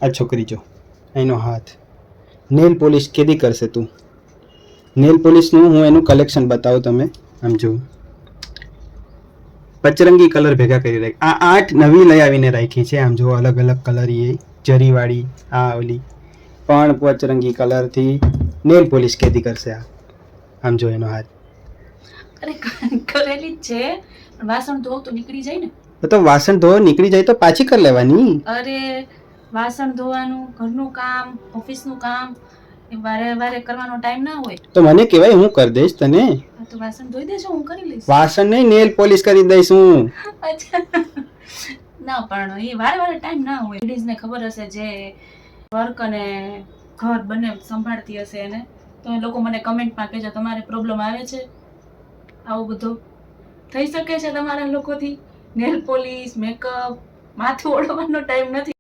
આ છોકરી જો, એનો હાથ. નેલ પોલિશ કેદી કરશે તું? નેલ પોલિશનું હું એનું કલેક્શન બતાવું તમે. આમ જો પચરંગી કલર ભેગા કરી રાખી. આ 8 નવી લઈ આવીને રાખી છે. આમ જો અલગ અલગ કલર એ જરીવાળી આ ઓલી પણ પચરંગી કલરથી નેલ પોલિશ કેદી કરશે આ? આમ જો એનો હાથ. અરે કરેલી જ છે, વાસણ ધોવ તો નીકળી જાય ને. તો વાસણ ધોવા નીકળી જાય તો પાછી કરી લેવાની. અરે વાસણ ધોવાનું, ઘરનું કામ, ઓફિસનું કામ એ વારે વારે કરવાનો ટાઈમ ના હોય. તો મને કહેવાય, હું કરી દઈશ તને. તો વાસણ ધોઈ દેજો, હું કરી લઈશ. વાસણ નહીં, નેલ પોલિશ કરી દઈશ હું. અચ્છા ના, પણ એ વારે વારે ટાઈમ ના હોય. લેડીઝને ખબર હશે જે વર્ક અને ઘર બંને સંભાળતી હશે એને, તો એ લોકો મને કમેન્ટમાં કહેજો તમારે પ્રોબ્લેમ આવે છે આવું બધું થઈ શકે છે તમારા લોકોથી? નેલ પોલિશ, મેકઅપ, માથું ઓળવાનો ટાઈમ નથી.